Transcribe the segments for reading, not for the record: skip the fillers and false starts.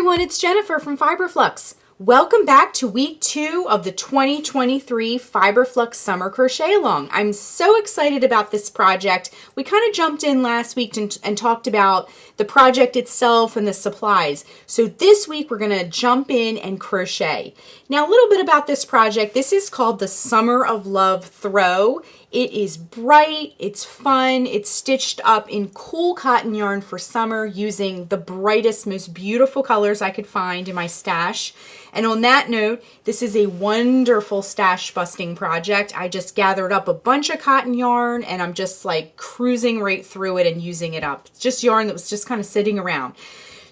everyone, it's Jennifer from Flux. Welcome back to week 2 of the 2023 Flux Summer Crochet Along. I'm so excited about this project. We kind of jumped in last week and talked about the project itself and the supplies. So this week we're going to jump in and crochet. Now a little bit about this project. This is called the Summer of Love Throw. It is bright, it's fun, it's stitched up in cool cotton yarn for summer using the brightest, most beautiful colors I could find in my stash. And on that note, this is a wonderful stash busting project. I just gathered up a bunch of cotton yarn and I'm just like cruising right through it and using it up. It's just yarn that was just kind of sitting around.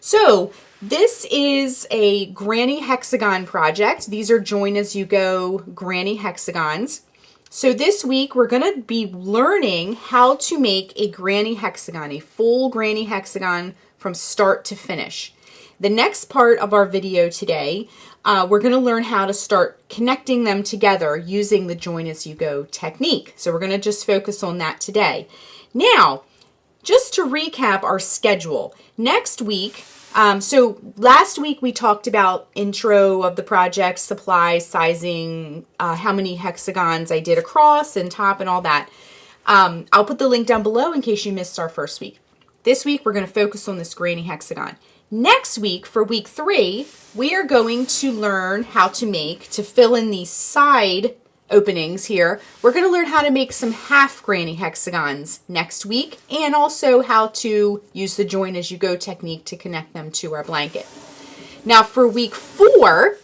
So this is a granny hexagon project. These are join as you go granny hexagons. So this week we're going to be learning how to make a granny hexagon, a full granny hexagon from start to finish. The next part of our video today, we're going to learn how to start connecting them together using the join as you go technique. So we're going to just focus on that today. Now, just to recap our schedule, next week, so last week we talked about intro of the project, supplies, sizing, how many hexagons I did across and top and all that. I'll put the link down below in case you missed our first week. This week we're going to focus on this granny hexagon. Next week, for week 3, we are going to learn how to fill in these side openings here. We're going to learn how to make some half granny hexagons next week, and also how to use the join as you go technique to connect them to our blanket. Now for week 4,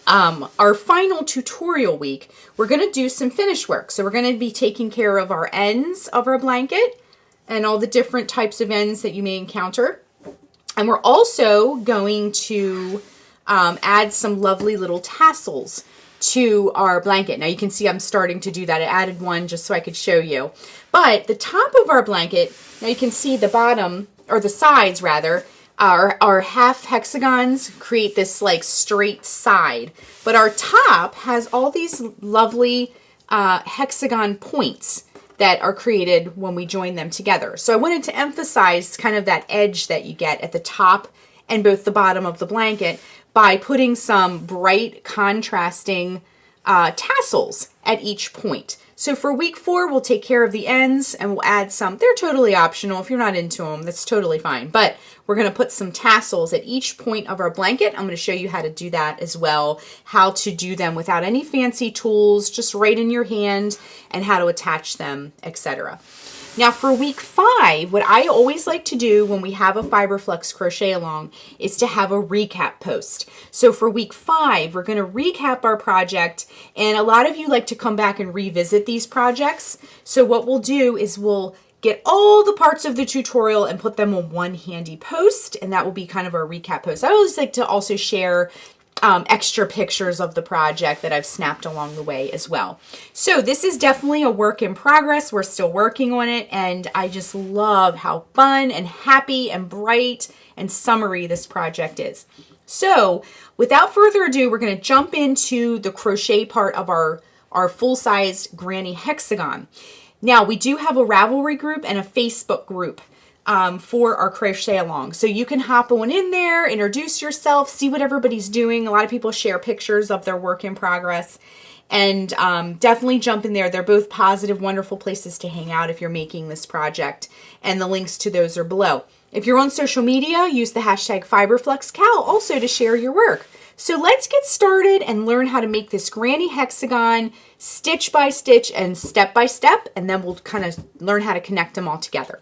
our final tutorial week, we're going to do some finish work. So we're going to be taking care of our ends of our blanket and all the different types of ends that you may encounter. And we're also going to add some lovely little tassels to our blanket. Now you can see I'm starting to do that. I added one just so I could show you. But the top of our blanket, now you can see the bottom, or the sides rather, our half hexagons create this like straight side. But our top has all these lovely hexagon points that are created when we join them together. So I wanted to emphasize kind of that edge that you get at the top and both the bottom of the blanket by putting some bright contrasting tassels at each point. So for week 4, we'll take care of the ends and we'll add some. They're totally optional. If you're not into them, that's totally fine. But we're going to put some tassels at each point of our blanket. I'm going to show you how to do that as well, how to do them without any fancy tools, just right in your hand, and how to attach them, etc. Now for week 5, what I always like to do when we have a Flux crochet along is to have a recap post. So for week 5, we're going to recap our project, and a lot of you like to come back and revisit these projects. So what we'll do is we'll get all the parts of the tutorial and put them on one handy post, and that will be kind of our recap post. I always like to also share extra pictures of the project that I've snapped along the way as well. So this is definitely a work in progress. We're still working on it, and I just love how fun and happy and bright and summery this project is. So without further ado, we're going to jump into the crochet part of our full-sized granny hexagon. Now we do have a Ravelry group and a Facebook group for our crochet along. So you can hop on in there, introduce yourself, see what everybody's doing. A lot of people share pictures of their work in progress, and definitely jump in there. They're both positive, wonderful places to hang out if you're making this project, and the links to those are below. If you're on social media, use the hashtag FiberFluxCal also to share your work. So let's get started and learn how to make this granny hexagon stitch by stitch and step by step, and then we'll kind of learn how to connect them all together.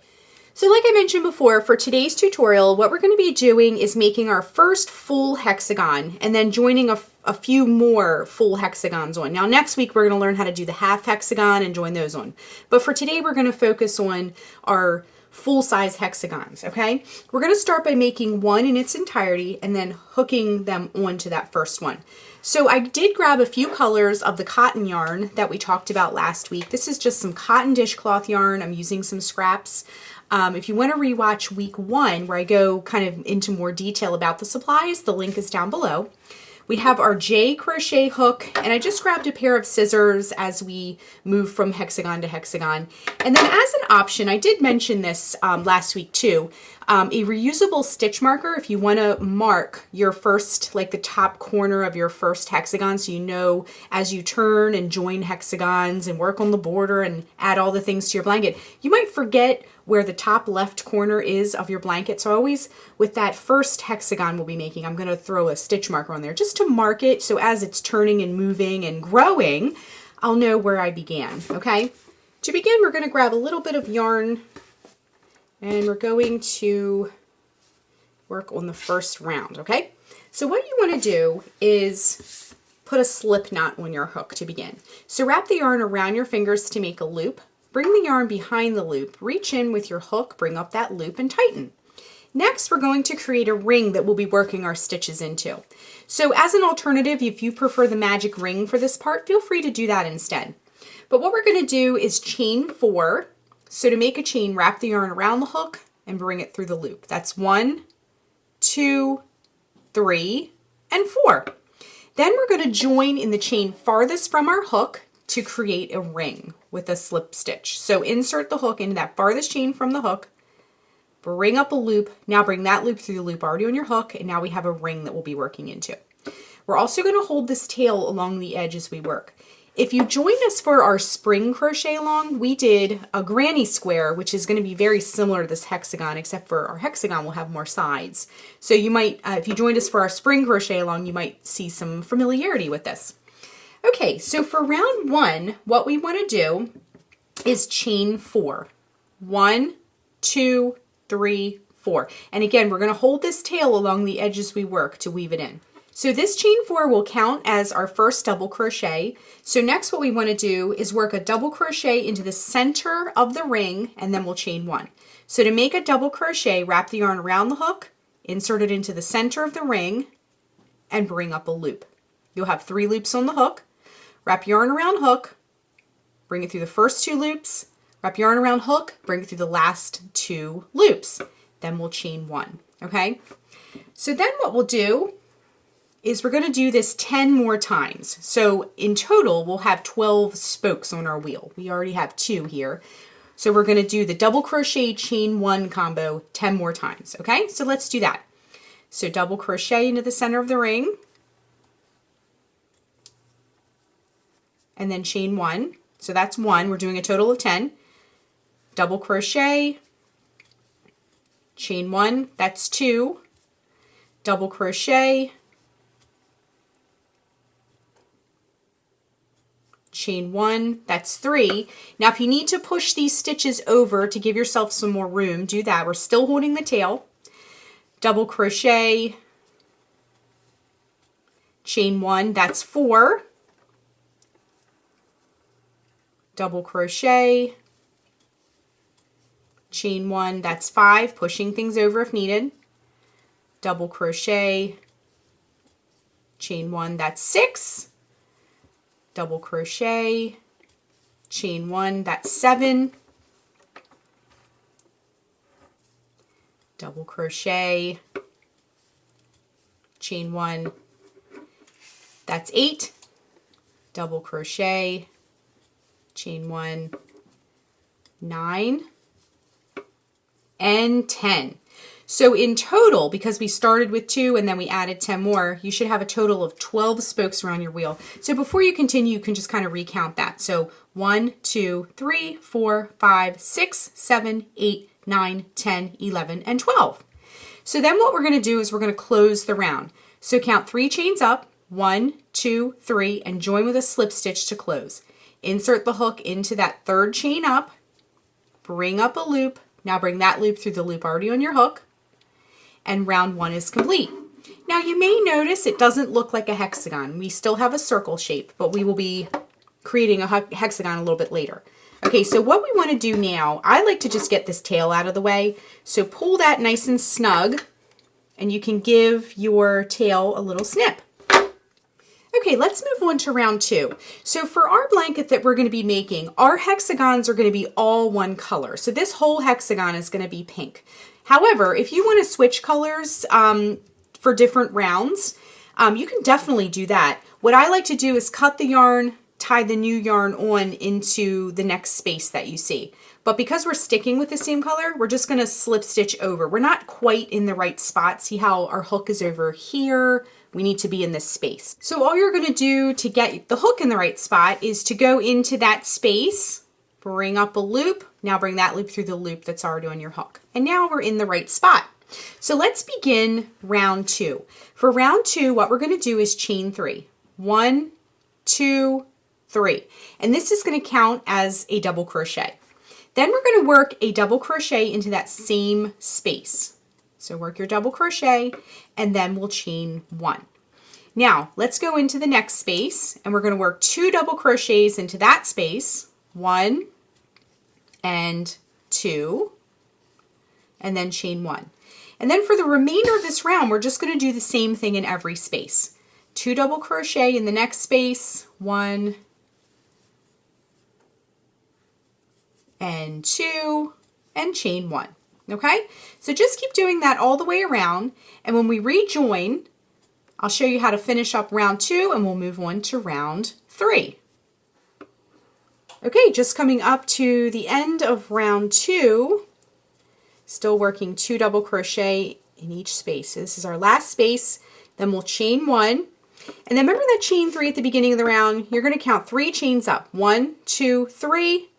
So like I mentioned before, for today's tutorial, what we're going to be doing is making our first full hexagon and then joining a few more full hexagons on. Now next week, we're going to learn how to do the half hexagon and join those on. But for today, we're going to focus on our full-size hexagons, okay? We're going to start by making one in its entirety and then hooking them onto that first one. So I did grab a few colors of the cotton yarn that we talked about last week. This is just some cotton dishcloth yarn. I'm using some scraps. If you want to rewatch week 1, where I go kind of into more detail about the supplies, the link is down below. We have our J crochet hook, and I just grabbed a pair of scissors as we move from hexagon to hexagon. And then as an option, I did mention this last week too, A reusable stitch marker, if you want to mark your first, like the top corner of your first hexagon, so you know as you turn and join hexagons and work on the border and add all the things to your blanket, you might forget where the top left corner is of your blanket. So always with that first hexagon we'll be making, I'm going to throw a stitch marker on there just to mark it, so as it's turning and moving and growing, I'll know where I began. Okay, to begin, we're going to grab a little bit of yarn and we're going to work on the first round. Okay, so what you want to do is put a slip knot on your hook to begin. So wrap the yarn around your fingers to make a loop. Bring the yarn behind the loop, reach in with your hook, bring up that loop and tighten. Next, we're going to create a ring that we'll be working our stitches into. So as an alternative, if you prefer the magic ring for this part, feel free to do that instead. But what we're going to do is chain 4. So to make a chain, wrap the yarn around the hook and bring it through the loop. That's 1, 2, 3, and 4. Then we're going to join in the chain farthest from our hook to create a ring with a slip stitch. So insert the hook into that farthest chain from the hook, bring up a loop, now bring that loop through the loop already on your hook, and now we have a ring that we'll be working into. We're also going to hold this tail along the edge as we work. If you joined us for our spring crochet along, we did a granny square, which is going to be very similar to this hexagon, except for our hexagon will have more sides. So you might, if you joined us for our spring crochet along, you might see some familiarity with this. Okay, so for round 1, what we want to do is chain 4. 1, 2, 3, 4. And again, we're going to hold this tail along the edges we work to weave it in. So this chain 4 will count as our first double crochet. So next what we want to do is work a double crochet into the center of the ring, and then we'll chain 1. So to make a double crochet, wrap the yarn around the hook, insert it into the center of the ring, and bring up a loop. You'll have 3 loops on the hook. Wrap yarn around hook, bring it through the first 2 loops, wrap yarn around hook, bring it through the last 2 loops. Then we'll chain 1, okay? So then what we'll do is we're going to do this 10 more times. So in total, we'll have 12 spokes on our wheel. We already have 2 here. So we're going to do the double crochet chain 1 combo 10 more times, okay? So let's do that. So double crochet into the center of the ring, and then chain 1. So that's 1. We're doing a total of 10. Double crochet, chain 1, that's 2. Double crochet, chain 1, that's 3. Now if you need to push these stitches over to give yourself some more room, do that. We're still holding the tail. Double crochet, chain 1, that's 4. Double crochet, chain 1, that's 5, pushing things over if needed. Double crochet, chain 1, that's 6. Double crochet, chain 1, that's 7. Double crochet, chain 1, that's 8. Double crochet, chain 1, 9, and 10. So in total, because we started with 2 and then we added 10 more, you should have a total of 12 spokes around your wheel. So before you continue, you can just kind of recount that. So 1, 2, 3, 4, 5, 6, 7, 8, 9, 10, 11, and 12. So then what we're going to do is we're going to close the round. So count 3 chains up, 1, 2, 3, and join with a slip stitch to close. Insert the hook into that 3rd chain up, bring up a loop. Now bring that loop through the loop already on your hook, and round 1 is complete. Now you may notice it doesn't look like a hexagon. We still have a circle shape, but we will be creating a hexagon a little bit later. Okay, so what we want to do now, I like to just get this tail out of the way. So pull that nice and snug, and you can give your tail a little snip. Okay, let's move on to round 2. So for our blanket that we're going to be making, our hexagons are going to be all one color. So this whole hexagon is going to be pink. However, if you want to switch colors for different rounds, you can definitely do that. What I like to do is cut the yarn, tie the new yarn on into the next space that you see. But because we're sticking with the same color, we're just gonna slip stitch over. We're not quite in the right spot. See how our hook is over here? We need to be in this space. So all you're gonna do to get the hook in the right spot is to go into that space, bring up a loop, now bring that loop through the loop that's already on your hook. And now we're in the right spot. So let's begin round 2. For round 2, what we're gonna do is chain 3. 1, 2, 3. And this is gonna count as a double crochet. Then we're going to work a double crochet into that same space. So work your double crochet and then we'll chain 1. Now let's go into the next space and we're going to work 2 double crochets into that space. 1 and 2 and then chain 1. And then for the remainder of this round, we're just going to do the same thing in every space. 2 double crochet in the next space. 1 and 2 and chain 1. Okay, so just keep doing that all the way around, and when we rejoin, I'll show you how to finish up round 2 and we'll move on to round 3. Okay, just coming up to the end of round 2, still working 2 double crochet in each space. So this is our last space, then we'll chain 1, and then remember that chain 3 at the beginning of the round. You're going to count 3 chains up. 1, 2, 3.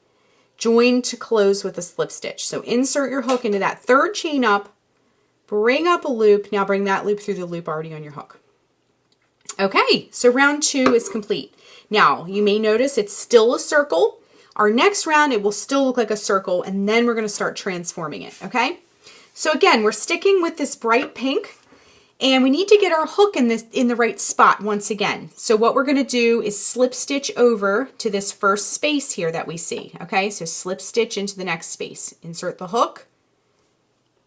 Join to close with a slip stitch. So insert your hook into that 3rd chain up, bring up a loop, now bring that loop through the loop already on your hook. Okay, so round 2 is complete. Now you may notice it's still a circle. Our next round it will still look like a circle, and then we're going to start transforming it. Okay, so again we're sticking with this bright pink, and we need to get our hook in the right spot once again. So what we're going to do is slip stitch over to this first space here that we see. Okay, so slip stitch into the next space. Insert the hook,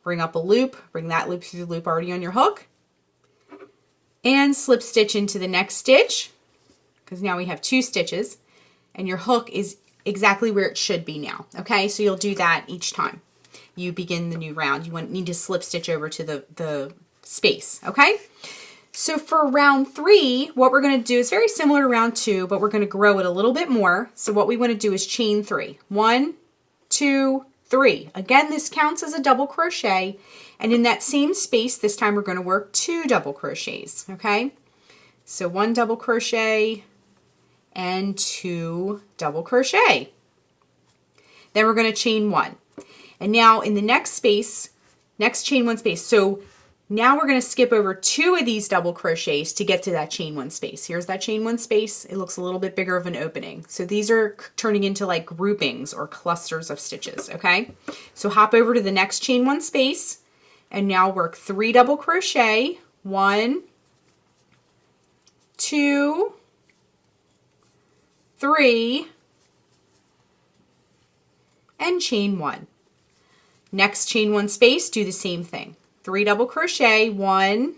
bring up a loop, bring that loop through the loop already on your hook, and slip stitch into the next stitch, because now we have 2 stitches, and your hook is exactly where it should be now. Okay, so you'll do that each time you begin the new round. You need to slip stitch over to the space. Okay, so for round 3, what we're going to do is very similar to round 2, but we're going to grow it a little bit more. So what we want to do is chain 3. 1, 2, 3. Again, this counts as a double crochet, and in that same space this time we're going to work 2 double crochets. Okay, so 1 double crochet and 2 double crochet. Then we're going to chain 1, and now in the next space, next chain 1 space. So now we're going to skip over 2 of these double crochets to get to that chain 1 space. Here's that chain 1 space. It looks a little bit bigger of an opening. So these are turning into like groupings or clusters of stitches. Okay, so hop over to the next chain 1 space and now work 3 double crochet. 1, 2, 3, and chain 1. Next chain 1 space, do the same thing. 3 double crochet. 1,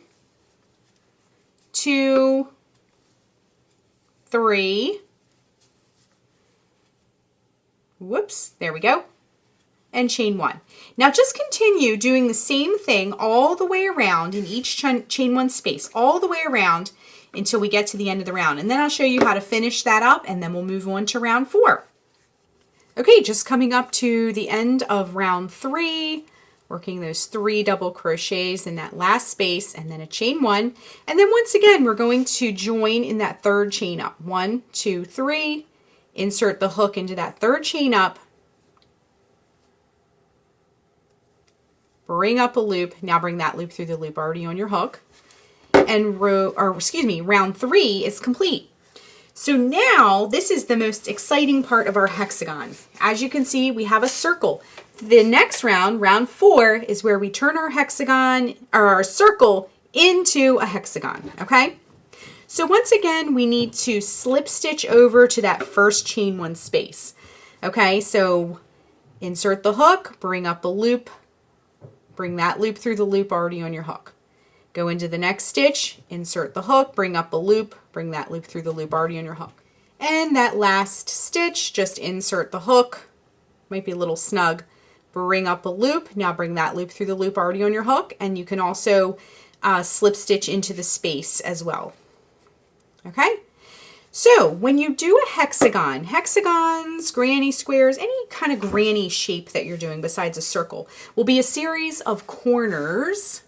2, 3. Whoops, there we go. And chain 1. Now just continue doing the same thing all the way around in each chain 1 space, all the way around until we get to the end of the round. And then I'll show you how to finish that up, and then we'll move on to round 4. Okay, just coming up to the end of round 3, working those 3 double crochets in that last space and then a chain 1. And then once again, we're going to join in that 3rd chain up. 1, 2, 3, insert the hook into that 3rd chain up, bring up a loop, now bring that loop through the loop already on your hook, and round 3 is complete. So now this is the most exciting part of our hexagon. As you can see, we have a circle. The next round, round 4, is where we turn our hexagon or our circle into a hexagon. Okay, so once again we need to slip stitch over to that first chain 1 space. Okay, so insert the hook, bring up a loop, bring that loop through the loop already on your hook. Go into the next stitch, insert the hook, bring up a loop, bring that loop through the loop already on your hook. And that last stitch, just insert the hook, might be a little snug, bring up a loop, now bring that loop through the loop already on your hook, and you can also slip stitch into the space as well. Okay, So when you do a hexagon, hexagons, granny squares, any kind of granny shape that you're doing besides a circle will be a series of corners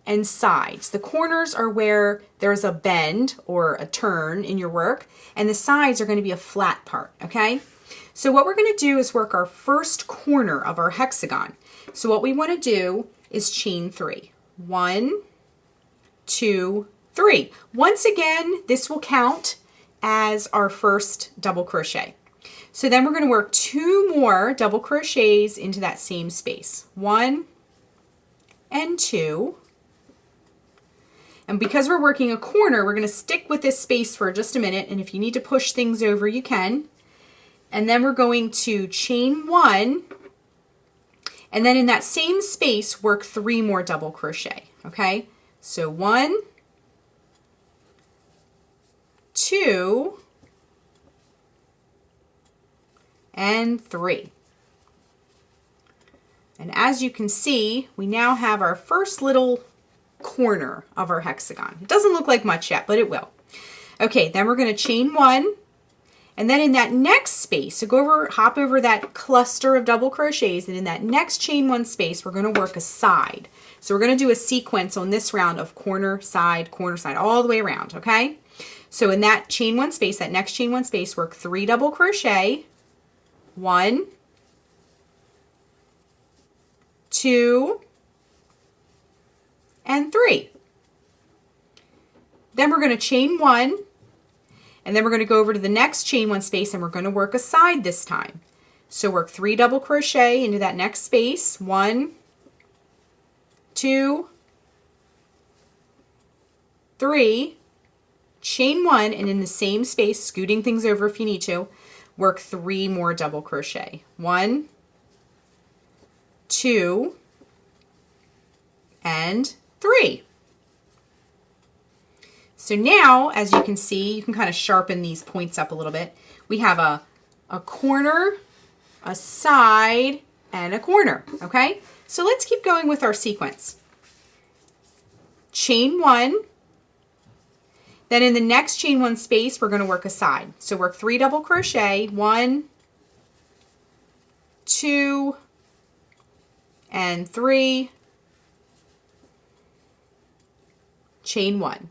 and sides. The corners are where there's a bend or a turn in your work, and the sides are going to be a flat part, okay? So what we're going to do is work our first corner of our hexagon. So what we want to do is chain 3. 1, 2, 3. Once again, this will count as our first double crochet. So then we're going to work 2 more double crochets into that same space. 1 and 2. And because we're working a corner, we're going to stick with this space for just a minute. And if you need to push things over, you can. And then we're going to chain 1. And then in that same space, work 3 more double crochet. Okay? So 1, 2, and 3. And as you can see, we now have our first little corner of our hexagon. It doesn't look like much yet, but it will. Okay, then we're going to chain 1, and then in that next space, so hop over that cluster of double crochets, and in that next chain 1 space, we're going to work a side. So we're going to do a sequence on this round of corner, side, all the way around, okay? So in that chain 1 space, that next chain 1 space, work 3 double crochet, 1, 2, and 3. Then we're going to chain 1, and then we're going to go over to the next chain 1 space, and we're going to work a side this time. So work 3 double crochet into that next space, 1, 2, 3, chain 1, and in the same space, scooting things over if you need to, work 3 more double crochet. 1, 2, and 3. So now, as you can see, you can kind of sharpen these points up a little bit. We have a corner, a side, and a corner, okay? So let's keep going with our sequence. Chain 1, then in the next chain 1 space, we're going to work a side. So work 3 double crochet, 1, 2, and 3, chain 1.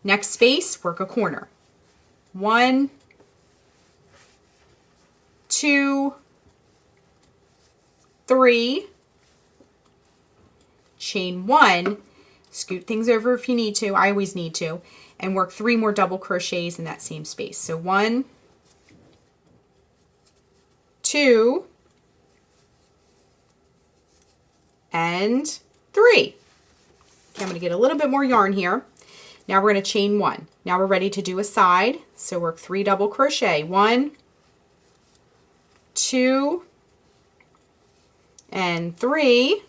Next space, work a corner. 1, 2, 3, chain 1, scoot things over if you need to, I always need to, and work 3 more double crochets in that same space. So 1, 2, and 3. Okay, I'm going to get a little bit more yarn here. Now we're going to chain 1. Now we're ready to do a side. So work 3 double crochet. 1, 2, and 3.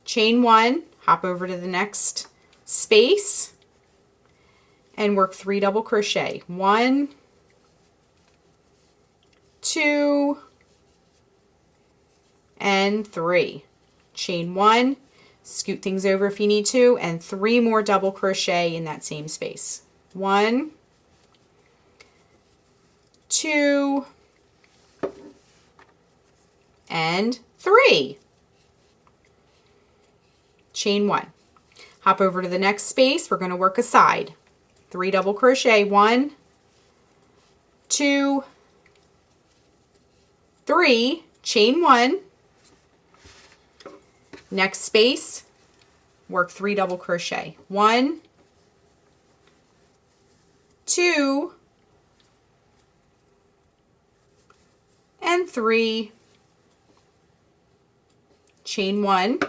Chain 1, hop over to the next space, and work 3 double crochet. 1, 2, and 3. Chain 1, scoot things over if you need to, and 3 more double crochet in that same space. 1, 2, and 3. Chain 1. Hop over to the next space. We're going to work a side. 3 double crochet. 1, 2, 3. Chain 1. Next space, work 3 double crochet. 1, 2, and 3. Chain 1.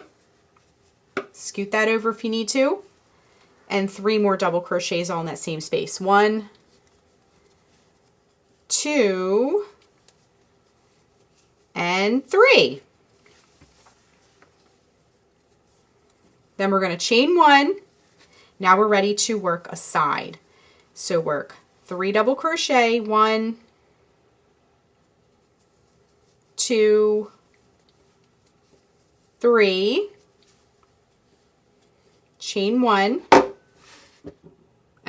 Scoot that over if you need to, and 3 more double crochets all in that same space. 1, 2, and 3. Then we're going to chain 1. Now we're ready to work a side. So work 3 double crochet, 1, 2, 3, chain 1,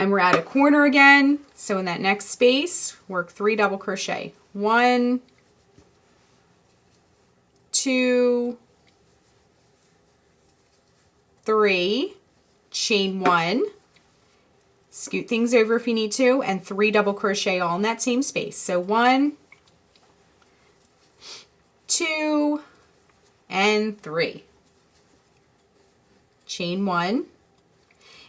And we're at a corner again. So in that next space, work 3 double crochet. 1, 2, 3, chain 1, scoot things over if you need to, and 3 double crochet all in that same space. So 1, 2, and 3. Chain 1.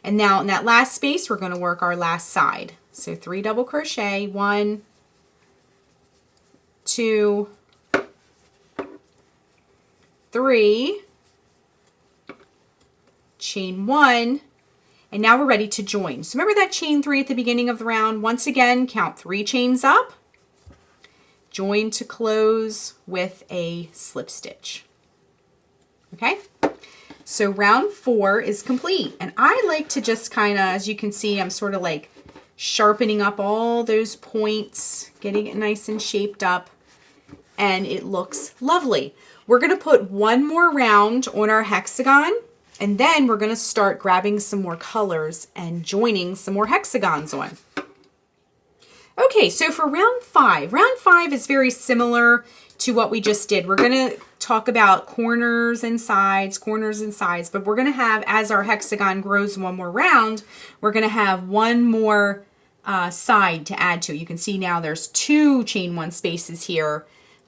And now in that last space, we're going to work our last side. So 3 double crochet, 1, 2, 3, chain 1, and now we're ready to join. So remember that chain 3 at the beginning of the round? Once again, count 3 chains up, join to close with a slip stitch. Okay? So round 4 is complete, and I like to just kind of, as you can see, I'm sort of like sharpening up all those points, getting it nice and shaped up, and it looks lovely. We're going to put one more round on our hexagon, and then we're going to start grabbing some more colors and joining some more hexagons on. Okay, so for round 5 is very similar to what we just did. We're going to talk about corners and sides, but we're going to have, as our hexagon grows one more round, we're going to have one more side to add to. You can see now there's 2 chain 1 spaces here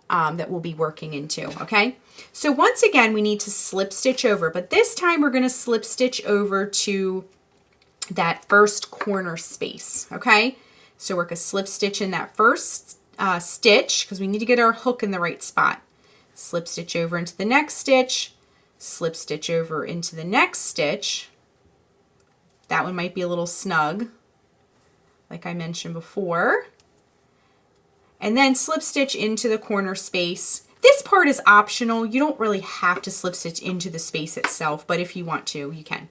that we'll be working into, okay? So once again, we need to slip stitch over, but this time we're going to slip stitch over to that first corner space, okay? So work a slip stitch in that first stitch, because we need to get our hook in the right spot. Slip stitch over into the next stitch, slip stitch over into the next stitch. That one might be a little snug, like I mentioned before. And then slip stitch into the corner space. This part is optional. You don't really have to slip stitch into the space itself, but if you want to, you can.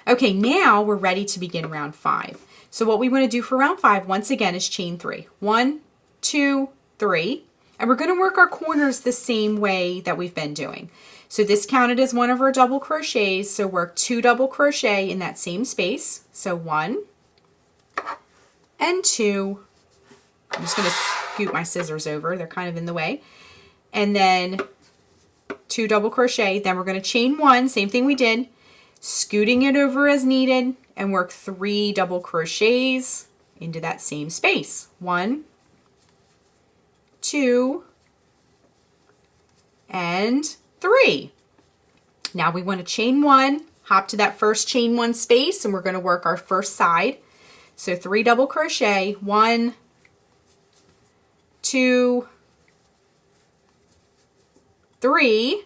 Okay, now we're ready to begin round 5. So what we want to do for round 5, once again, is chain 3. 1, 2, 3. And we're going to work our corners the same way that we've been doing. So this counted as one of our double crochets, so work 2 double crochet in that same space. So 1 and 2. I'm just going to scoot my scissors over. They're kind of in the way. And then 2 double crochet. Then we're going to chain 1, same thing we did, scooting it over as needed, and work 3 double crochets into that same space. 1, 2, and 3. Now we want to chain 1, hop to that first chain 1 space, and we're going to work our first side. So 3 double crochet, 1, 2, 3,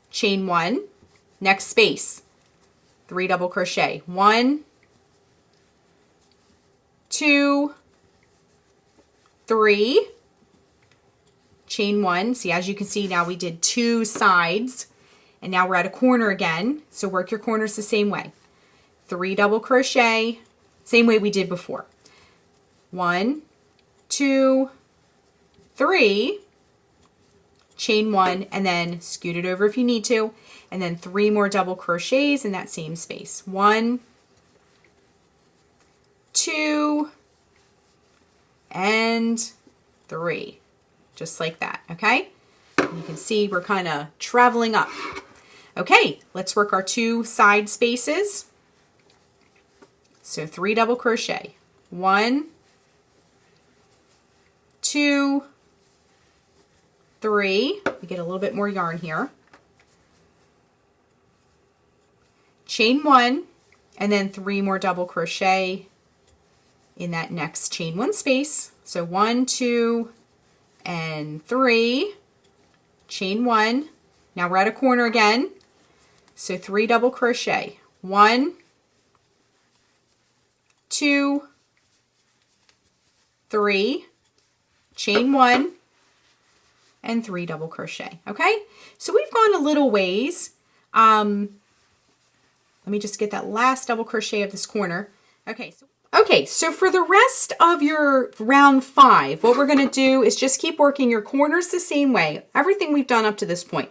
chain 1, next space, 3 double crochet, 1, 2, 3, chain 1. See, as you can see, now we did 2 sides, and now we're at a corner again. So work your corners the same way. 3 double crochet, same way we did before. 1, 2, 3, chain 1, and then scoot it over if you need to, and then 3 more double crochets in that same space. 1, 2, and 3, just like that, okay? And you can see we're kind of traveling up. Okay, let's work our 2 side spaces. So 3 double crochet, 1, 2, 3, we get a little bit more yarn here, chain 1, and then 3 more double crochet in that next chain 1 space. So 1, 2, and 3, chain 1. Now we're at a corner again, so 3 double crochet, 1, 2, 3, chain 1, and 3 double crochet. Okay, so we've gone a little ways. Let me just get that last double crochet of this corner. Okay, so for the rest of your round 5, what we're going to do is just keep working your corners the same way, everything we've done up to this point.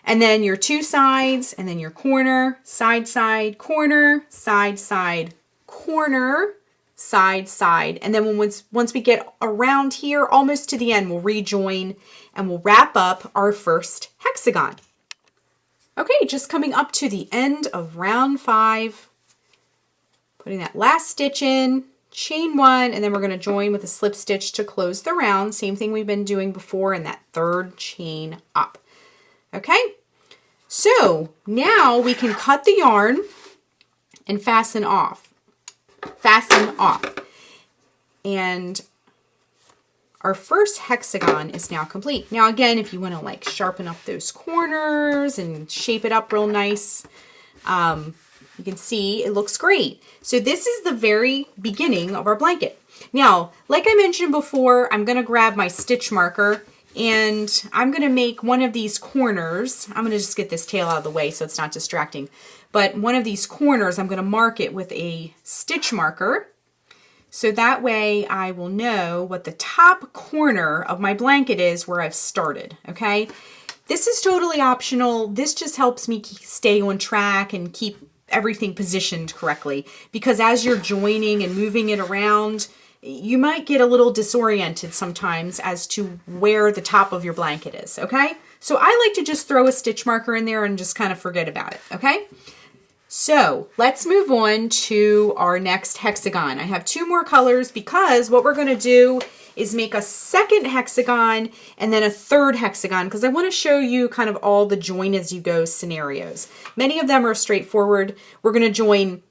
And then your 2 sides, and then your corner, side, side, corner, side, side, corner. corner, side, side, and then once we get around here, almost to the end, we'll rejoin and we'll wrap up our first hexagon. Okay, just coming up to the end of round 5, putting that last stitch in, chain 1, and then we're going to join with a slip stitch to close the round. Same thing we've been doing before in that 3rd chain up. Okay, so now we can cut the yarn and fasten off. And our first hexagon is now complete. Now again, if you want to like sharpen up those corners and shape it up real nice, you can see it looks great. So this is the very beginning of our blanket. Now, like I mentioned before, I'm going to grab my stitch marker and I'm going to make one of these corners. I'm going to just get this tail out of the way so it's not distracting. But one of these corners, I'm going to mark it with a stitch marker. So that way I will know what the top corner of my blanket is where I've started, okay? This is totally optional. This just helps me stay on track and keep everything positioned correctly, because as you're joining and moving it around, you might get a little disoriented sometimes as to where the top of your blanket is, okay? So I like to just throw a stitch marker in there and just kind of forget about it, okay? So let's move on to our next hexagon. I have 2 more colors because what we're going to do is make a second hexagon and then a third hexagon, because I want to show you kind of all the join as you go scenarios. Many of them are straightforward. We're going to join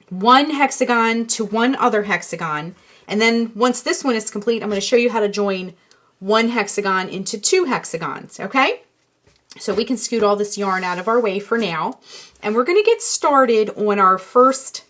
one hexagon to one other hexagon, and then once this one is complete, I'm going to show you how to join one hexagon into 2 hexagons, okay? So we can scoot all this yarn out of our way for now, and we're going to get started on our first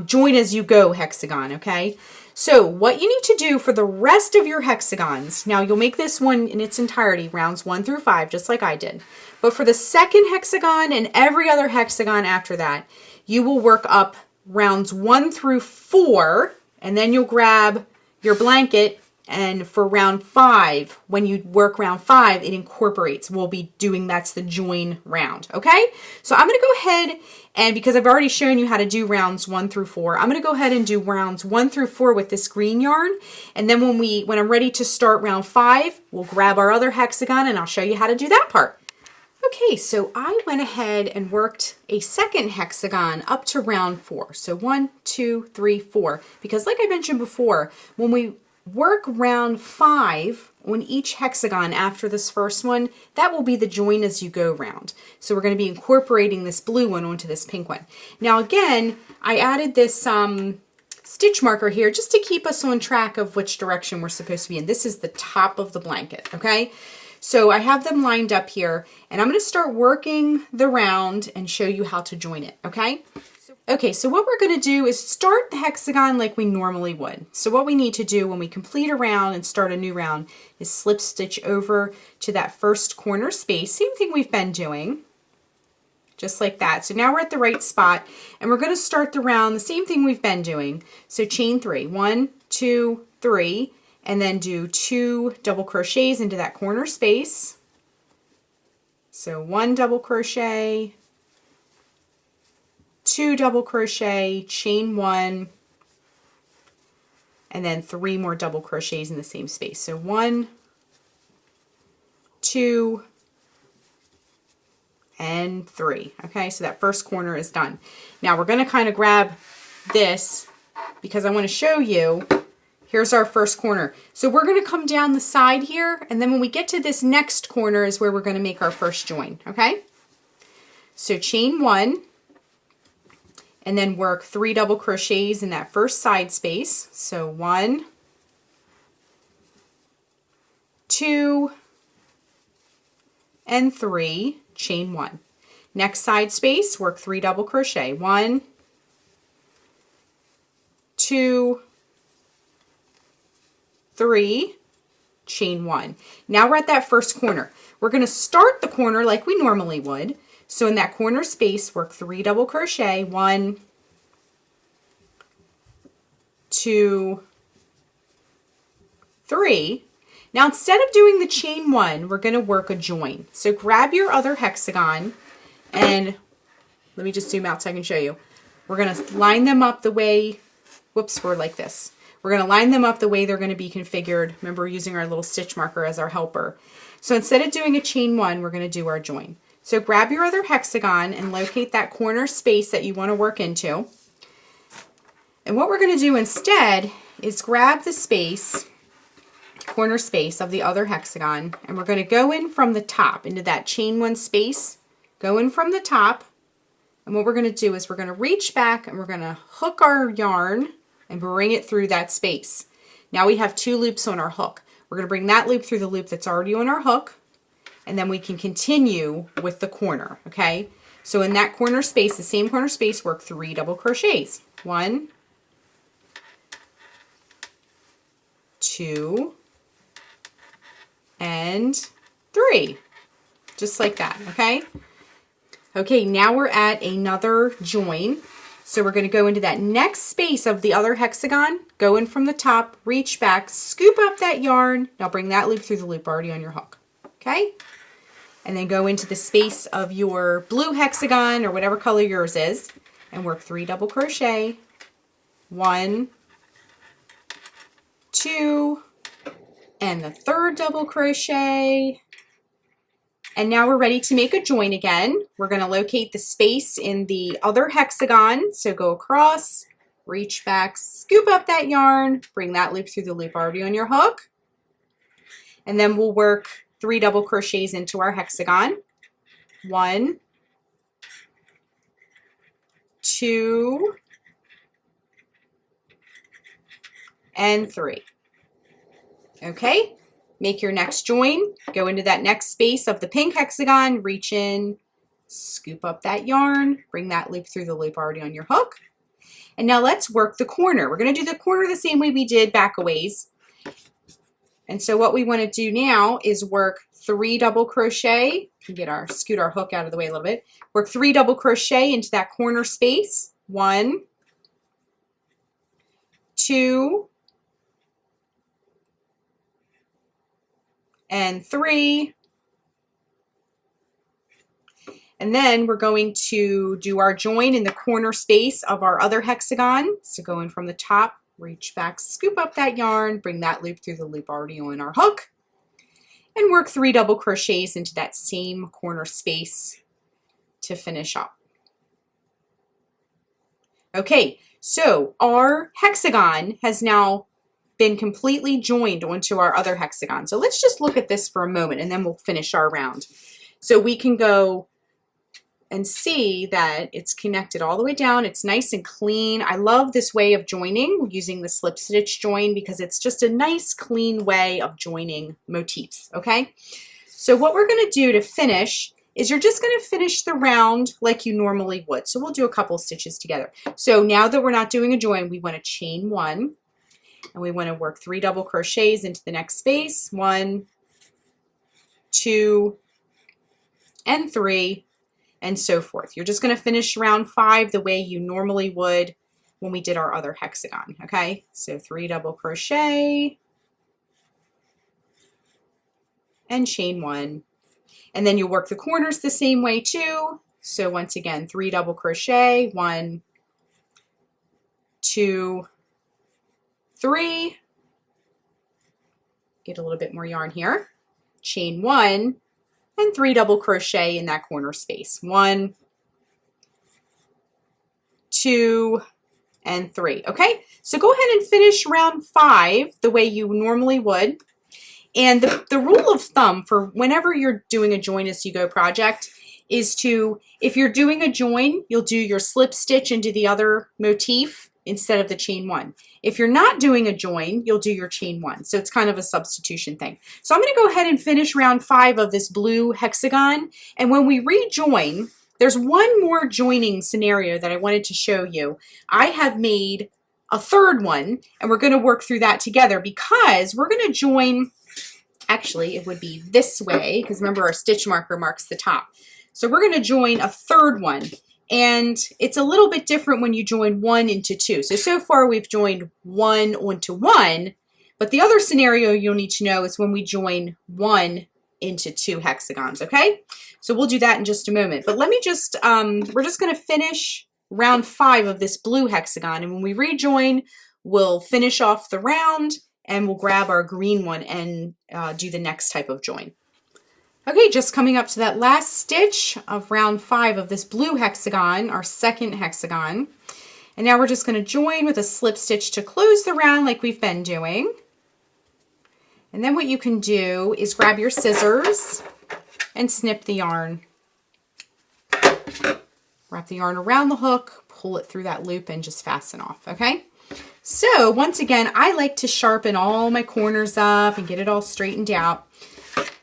join as you go hexagon, okay? So what you need to do for the rest of your hexagons, now you'll make this one in its entirety, rounds 1 through 5, just like I did. But for the second hexagon and every other hexagon after that, you will work up rounds 1 through 4, and then you'll grab your blanket, and for round 5, when you work round 5, it incorporates. We'll be doing, that's the join round, okay? So I'm going to go ahead, and because I've already shown you how to do rounds 1 through 4, I'm going to go ahead and do rounds 1 through 4 with this green yarn, and then when I'm ready to start round 5, we'll grab our other hexagon and I'll show you how to do that part. Okay, so I went ahead and worked a second hexagon up to round 4. So 1, 2, 3, 4, because like I mentioned before, when we work round 5 on each hexagon after this first one, that will be the join as you go round. So we're going to be incorporating this blue one onto this pink one. Now again, I added this stitch marker here just to keep us on track of which direction we're supposed to be in. This is the top of the blanket, okay? So I have them lined up here, and I'm going to start working the round and show you how to join it, okay? Okay, so what we're going to do is start the hexagon like we normally would. So what we need to do when we complete a round and start a new round is slip stitch over to that first corner space. Same thing we've been doing, just like that. So now we're at the right spot, and we're going to start the round the same thing we've been doing. So chain 3, 1, 2, 3, and then do 2 double crochets into that corner space. So 1 double crochet, 2 double crochet, chain 1, and then 3 more double crochets in the same space. So 1, 2, and 3. Okay, so that first corner is done. Now we're going to kind of grab this because I want to show you, here's our first corner. So we're going to come down the side here, and then when we get to this next corner is where we're going to make our first join, okay? So chain 1, and then work 3 double crochets in that first side space. So 1, 2, and 3, chain 1. Next side space, work 3 double crochet. 1, 2, 3, chain 1. Now we're at that first corner. We're going to start the corner like we normally would. So in that corner space, work 3 double crochet, 1, 2, 3. Now instead of doing the chain 1, we're going to work a join. So grab your other hexagon, and let me just zoom out so I can show you. We're going to line them up the way, whoops, we're like this. We're going to line them up the way they're going to be configured. Remember, we're using our little stitch marker as our helper. So instead of doing a chain one, we're going to do our join. So grab your other hexagon and locate that corner space that you want to work into. And what we're going to do instead is grab the space, corner space of the other hexagon, and we're going to go in from the top into that chain one space, go in from the top. And what we're going to do is we're going to reach back and we're going to hook our yarn and bring it through that space. Now we have 2 loops on our hook. We're going to bring that loop through the loop that's already on our hook, and then we can continue with the corner, okay? So in that corner space, the same corner space, work 3 double crochets. 1, 2, and 3. Just like that, okay? Okay, now we're at another join. So we're going to go into that next space of the other hexagon, go in from the top, reach back, scoop up that yarn. Now bring that loop through the loop already on your hook, okay? And then go into the space of your blue hexagon or whatever color yours is and work 3 double crochet. 1, 2, and the 3rd double crochet. And now we're ready to make a join again. We're going to locate the space in the other hexagon. So go across, reach back, scoop up that yarn, bring that loop through the loop already on your hook. And then we'll work 3 double crochets into our hexagon. 1, 2, and 3. Okay. Make your next join, go into that next space of the pink hexagon, reach in, scoop up that yarn, bring that loop through the loop already on your hook. And now let's work the corner. We're going to do the corner the same way we did back a ways. And so what we want to do now is work 3 double crochet, scoot our hook out of the way a little bit, work 3 double crochet into that corner space. 1, 2, and 3. And then we're going to do our join in the corner space of our other hexagon. So go in from the top, reach back, scoop up that yarn, bring that loop through the loop already on our hook, and work 3 double crochets into that same corner space to finish up. Okay, so our hexagon has now been completely joined onto our other hexagon. So let's just look at this for a moment and then we'll finish our round. So we can go and see that it's connected all the way down. It's nice and clean. I love this way of joining using the slip stitch join because it's just a nice clean way of joining motifs, okay? So what we're gonna do to finish is you're just gonna finish the round like you normally would. So we'll do a couple stitches together. So now that we're not doing a join, we wanna chain 1, and we want to work 3 double crochets into the next space. 1, 2, and 3, and so forth. You're just going to finish round 5 the way you normally would when we did our other hexagon, okay? So 3 double crochet, and chain 1. And then you'll work the corners the same way too. So once again, 3 double crochet, 1, 2, 3, get a little bit more yarn here, chain 1, and 3 double crochet in that corner space. 1, 2, and 3. Okay, so go ahead and finish round 5 the way you normally would. And the rule of thumb for whenever you're doing a join as you go project is to, if you're doing a join, you'll do your slip stitch into the other motif instead of the chain 1. If you're not doing a join, you'll do your chain 1. So it's kind of a substitution thing. So I'm going to go ahead and finish round 5 of this blue hexagon. And when we rejoin, there's one more joining scenario that I wanted to show you. I have made a 3rd one, and we're going to work through that together because we're going to join, actually it would be this way, because remember our stitch marker marks the top. So we're going to join a 3rd one. And it's a little bit different when you join 1 into 2. So far we've joined 1 onto 1, but the other scenario you'll need to know is when we join 1 into 2 hexagons, okay? So we'll do that in just a moment. But let me just, we're just gonna finish round 5 of this blue hexagon. And when we rejoin, we'll finish off the round and we'll grab our green one and do the next type of join. Okay, just coming up to that last stitch of round 5 of this blue hexagon, our second hexagon. And now we're just going to join with a slip stitch to close the round like we've been doing. And then what you can do is grab your scissors and snip the yarn. Wrap the yarn around the hook, pull it through that loop, and just fasten off, okay? So once again, I like to sharpen all my corners up and get it all straightened out.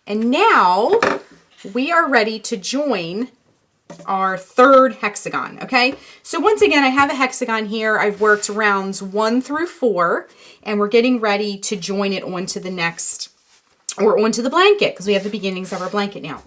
And now we are ready to join our third hexagon, okay? So once again, I have a hexagon here. I've worked rounds 1 through 4, and we're getting ready to join it onto the next, or onto the blanket, because we have the beginnings of our blanket now.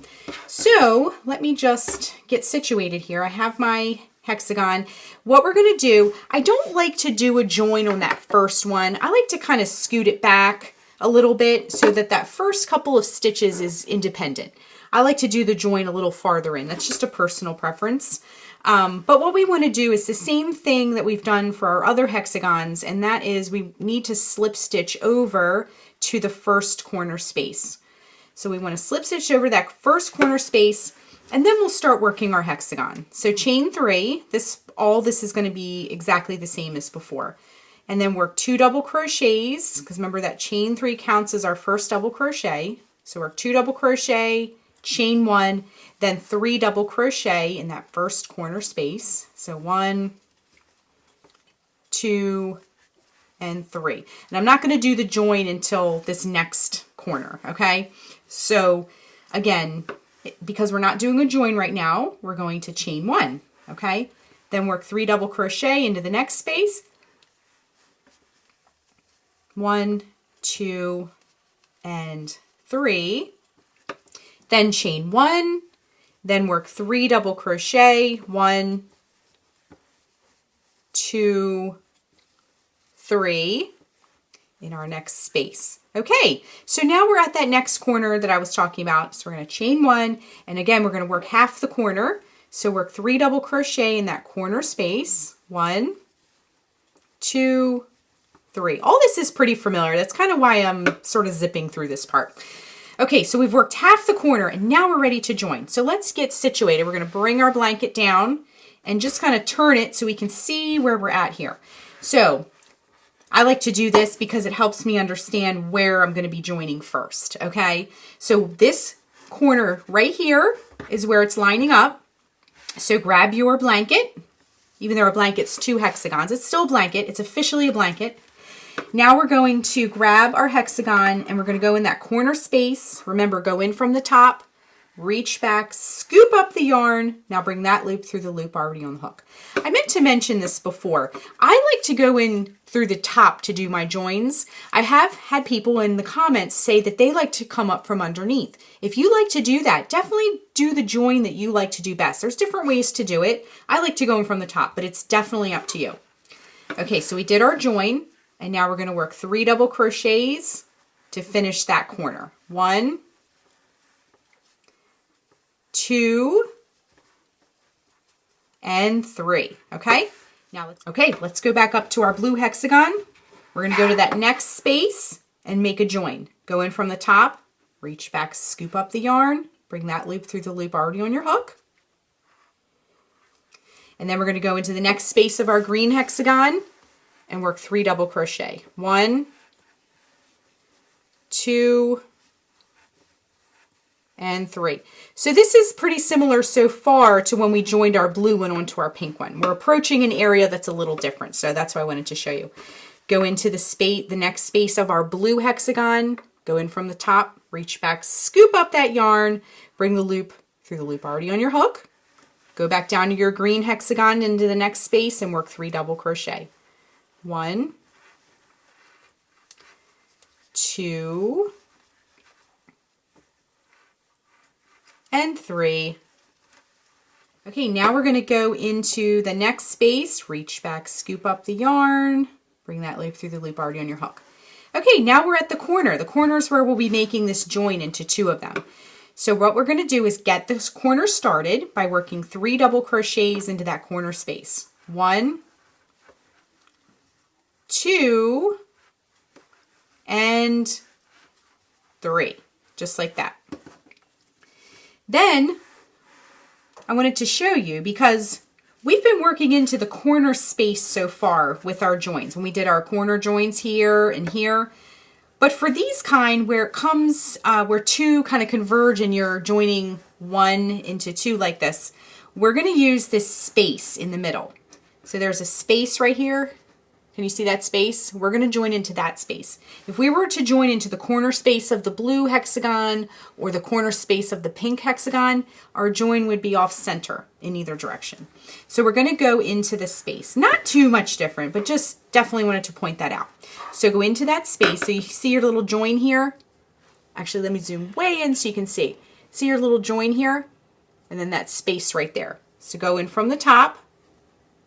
So let me just get situated here. I have my hexagon. What we're going to do, I don't like to do a join on that first one. I like to kind of scoot it back a little bit so that that first couple of stitches is independent. I like to do the join a little farther in. That's just a personal preference. But what we want to do is the same thing that we've done for our other hexagons, and that is we need to slip stitch over to the first corner space. So we want to slip stitch over that first corner space, and then we'll start working our hexagon. So chain 3, all this is going to be exactly the same as before. And then work 2 double crochets, because remember that chain 3 counts as our first double crochet. So work 2 double crochet, chain 1, then 3 double crochet in that first corner space. So 1, 2, and 3. And I'm not going to do the join until this next corner, okay? So again, because we're not doing a join right now, we're going to chain 1, okay? Then work 3 double crochet into the next space. 1, 2, and 3. Then chain 1, then work 3 double crochet, 1, 2, 3 in our next space. Okay, so now we're at that next corner that I was talking about. So we're going to chain 1, and again, we're going to work half the corner. So work 3 double crochet in that corner space, 1, 2, 3. All this is pretty familiar. That's kind of why I'm sort of zipping through this part. Okay, so we've worked half the corner and now we're ready to join. So let's get situated. We're going to bring our blanket down and just kind of turn it so we can see where we're at here. So I like to do this because it helps me understand where I'm going to be joining first, okay? So this corner right here is where it's lining up. So grab your blanket. Even though our blanket's 2 hexagons, it's still a blanket. It's officially a blanket. Now we're going to grab our hexagon and we're going to go in that corner space. Remember, go in from the top, reach back, scoop up the yarn. Now bring that loop through the loop already on the hook. I meant to mention this before. I like to go in through the top to do my joins. I have had people in the comments say that they like to come up from underneath. If you like to do that, definitely do the join that you like to do best. There's different ways to do it. I like to go in from the top, but it's definitely up to you. Okay, so we did our join. And now we're going to work 3 double crochets to finish that corner. 1, 2, and 3. Okay? Now let's go back up to our blue hexagon. We're going to go to that next space and make a join. Go in from the top, reach back, scoop up the yarn, bring that loop through the loop already on your hook. And then we're going to go into the next space of our green hexagon and work 3 double crochet. 1, 2, and 3. So this is pretty similar so far to when we joined our blue one onto our pink one. We're approaching an area that's a little different, so that's why I wanted to show you. Go into the next space of our blue hexagon, go in from the top, reach back, scoop up that yarn, bring the loop through the loop already on your hook. Go back down to your green hexagon into the next space and work 3 double crochet. 1, 2, and 3. Okay, now we're going to go into the next space, reach back, scoop up the yarn, bring that loop through the loop already on your hook. Okay, now we're at the corner. The corner is where we'll be making this join into 2 of them. So what we're going to do is get this corner started by working 3 double crochets into that corner space. 1, 2, and 3, just like that. Then I wanted to show you, because we've been working into the corner space so far with our joins. When we did our corner joins here and here. But for these kind where it comes, where 2 kind of converge and you're joining 1 into 2 like this, we're going to use this space in the middle. So there's a space right here. Can you see that space? We're going to join into that space. If we were to join into the corner space of the blue hexagon or the corner space of the pink hexagon, our join would be off center in either direction. So we're going to go into the space. Not too much different, but just definitely wanted to point that out. So go into that space. So you see your little join here. Actually, let me zoom way in so you can see. See your little join here? And then that space right there. So go in from the top,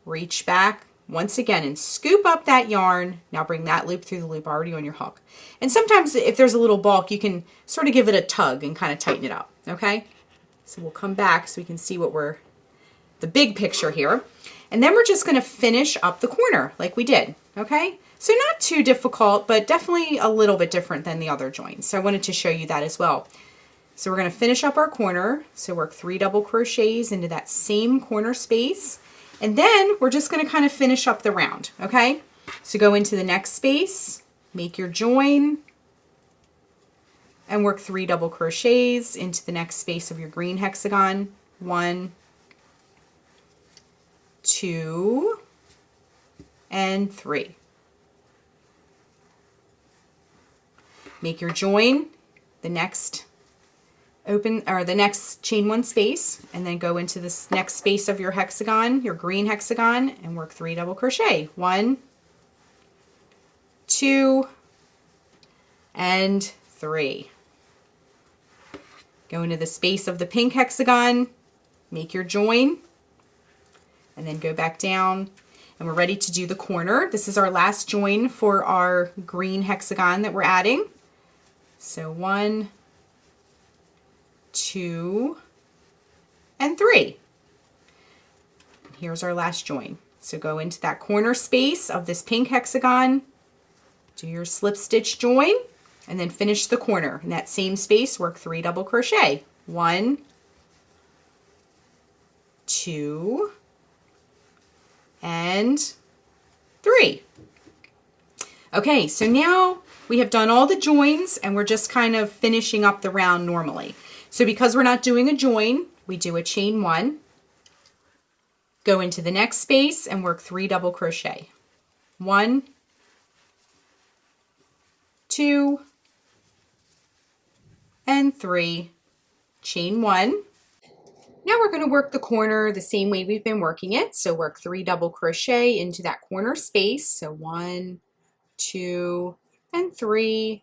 reach back, once again, and scoop up that yarn. Now bring that loop through the loop already on your hook. And sometimes if there's a little bulk, you can sort of give it a tug and kind of tighten it up, okay? So we'll come back so we can see what the big picture here. And then we're just gonna finish up the corner like we did, okay? So not too difficult, but definitely a little bit different than the other joins. So I wanted to show you that as well. So we're gonna finish up our corner. So work 3 double crochets into that same corner space. And then we're just going to kind of finish up the round, okay? So go into the next space, make your join, and work 3 double crochets into the next space of your green hexagon. 1, 2, and 3. Make your join, the next chain 1 space, and then go into this next space of your hexagon, your green hexagon, and work 3 double crochet. 1, 2, and 3. Go into the space of the pink hexagon, make your join, and then go back down, and we're ready to do the corner. This is our last join for our green hexagon that we're adding. So 1, 2, and 3. Here's our last join. So go into that corner space of this pink hexagon, do your slip stitch join, and then finish the corner. In that same space, work 3 double crochet. 1, 2, and 3. Okay, so now we have done all the joins and we're just kind of finishing up the round normally. So because we're not doing a join, we do a chain 1, go into the next space and work 3 double crochet. 1, 2, and 3, chain 1. Now we're going to work the corner the same way we've been working it. So work 3 double crochet into that corner space. So 1, 2, and 3.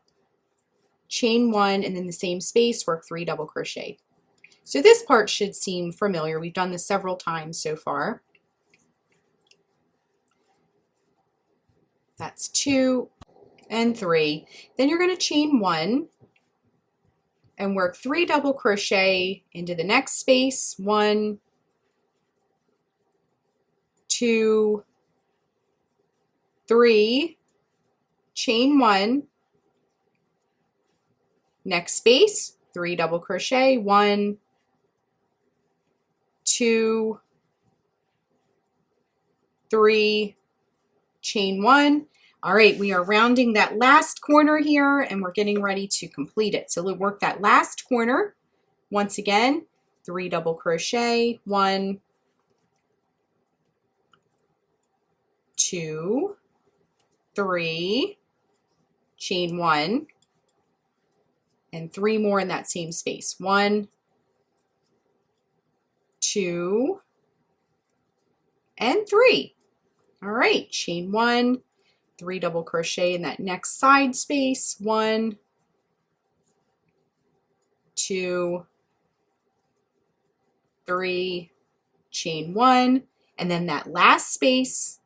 Chain 1, and then the same space, work 3 double crochet. So this part should seem familiar. We've done this several times so far. That's 2 and 3. Then you're going to chain 1 and work 3 double crochet into the next space. 1, 2, 3, chain 1, next space, 3 double crochet, 1, 2, 3, chain 1. All right, we are rounding that last corner here and we're getting ready to complete it. So we'll work that last corner. Once again, 3 double crochet, 1, 2, 3, chain 1, and 3 more in that same space. 1, 2, and 3. All right, chain 1, 3 double crochet in that next side space. 1, 2, 3, chain 1, and then that last space.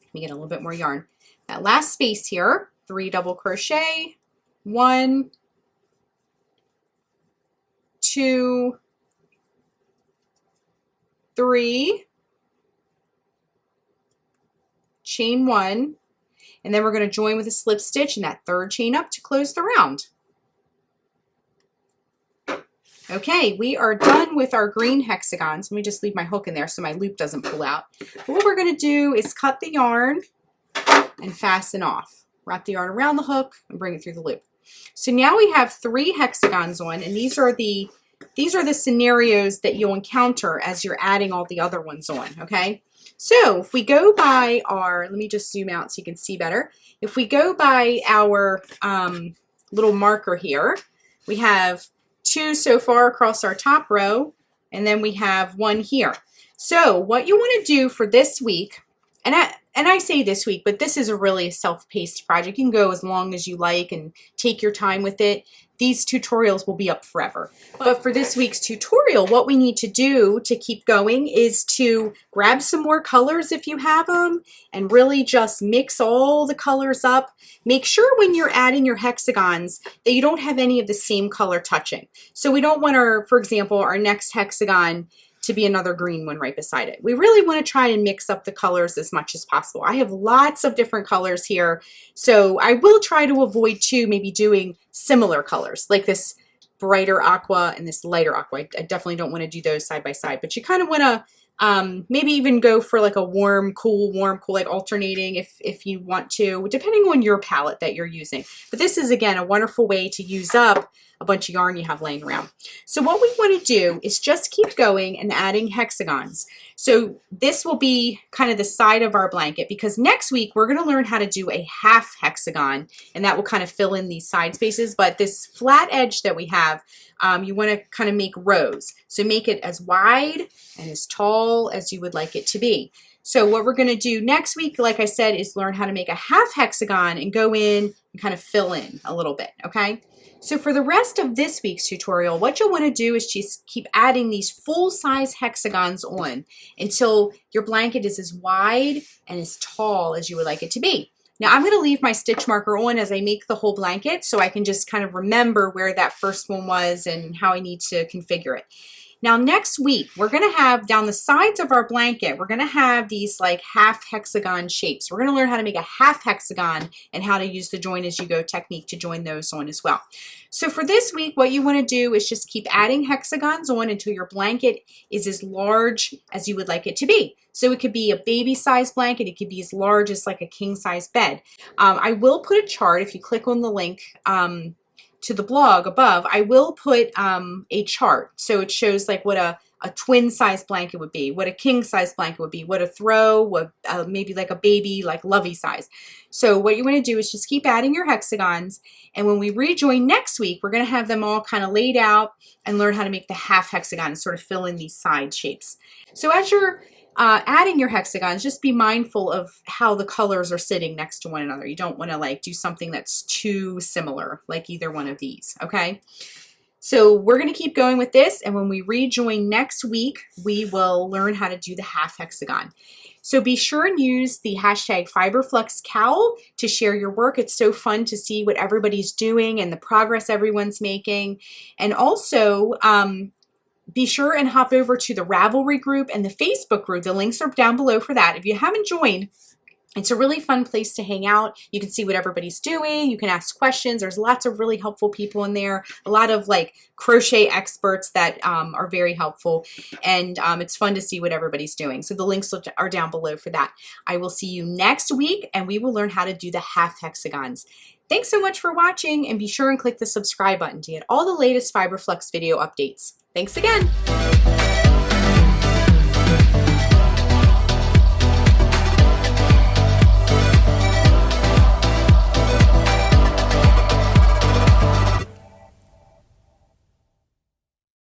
Let me get a little bit more yarn. That last space here, 3 double crochet, 1, 2, 3, chain 1, and then we're going to join with a slip stitch in that third chain up to close the round. Okay, we are done with our green hexagons. Let me just leave my hook in there so my loop doesn't pull out. But what we're going to do is cut the yarn and fasten off. Wrap the yarn around the hook and bring it through the loop. So now we have 3 hexagons on, and these are the scenarios that you'll encounter as you're adding all the other ones on, okay? So if we go by our, let me just zoom out so you can see better. If we go by our little marker here, we have 2 so far across our top row, and then we have 1 here. So what you want to do for this week, and I say this week, but this is a really self-paced project. You can go as long as you like and take your time with it. These tutorials will be up forever. But for this week's tutorial, what we need to do to keep going is to grab some more colors if you have them and really just mix all the colors up. Make sure when you're adding your hexagons that you don't have any of the same color touching. So we don't want our, for example, our next hexagon to be another green one right beside it. We really want to try and mix up the colors as much as possible. I have lots of different colors here, so I will try to avoid too maybe doing similar colors like this brighter aqua and this lighter aqua. I definitely don't want to do those side by side, but you kind of want to maybe even go for like a warm, cool, like alternating if you want to, depending on your palette that you're using. But this is, again, a wonderful way to use up a bunch of yarn you have laying around. So what we want to do is just keep going and adding hexagons. So this will be kind of the side of our blanket, because next week we're going to learn how to do a half hexagon, and that will kind of fill in these side spaces. But this flat edge that we have, you want to kind of make rows. So make it as wide and as tall as you would like it to be. So what we're going to do next week, like I said, is learn how to make a half hexagon and go in and kind of fill in a little bit, okay? So for the rest of this week's tutorial, what you'll want to do is just keep adding these full-size hexagons on until your blanket is as wide and as tall as you would like it to be. Now I'm going to leave my stitch marker on as I make the whole blanket so I can just kind of remember where that first one was and how I need to configure it. Now next week, we're going to have down the sides of our blanket, we're going to have these like half hexagon shapes. We're going to learn how to make a half hexagon and how to use the join as you go technique to join those on as well. So for this week, what you want to do is just keep adding hexagons on until your blanket is as large as you would like it to be. So it could be a baby size blanket. It could be as large as like a king size bed. I will put a chart if you click on the link to the blog above. I will put a chart so it shows like what a twin size blanket would be, what a king size blanket would be, what a throw, what maybe like a baby like lovey size. So what you want to do is just keep adding your hexagons, and when we rejoin next week, we're going to have them all kind of laid out and learn how to make the half hexagon and sort of fill in these side shapes. So as you're adding your hexagons, just be mindful of how the colors are sitting next to one another. You don't want to like do something that's too similar, like either one of these, okay? So we're going to keep going with this, and when we rejoin next week, we will learn how to do the half hexagon. So be sure and use the hashtag FiberFluxCowl to share your work. It's so fun to see what everybody's doing and the progress everyone's making. And also, be sure and hop over to the Ravelry group and the Facebook group. The links are down below for that. If you haven't joined, it's a really fun place to hang out. You can see what everybody's doing. You can ask questions. There's lots of really helpful people in there. A lot of like crochet experts that are very helpful. And it's fun to see what everybody's doing. So the links are down below for that. I will see you next week, and we will learn how to do the half hexagons. Thanks so much for watching, and be sure and click the subscribe button to get all the latest FiberFlux video updates. Thanks again.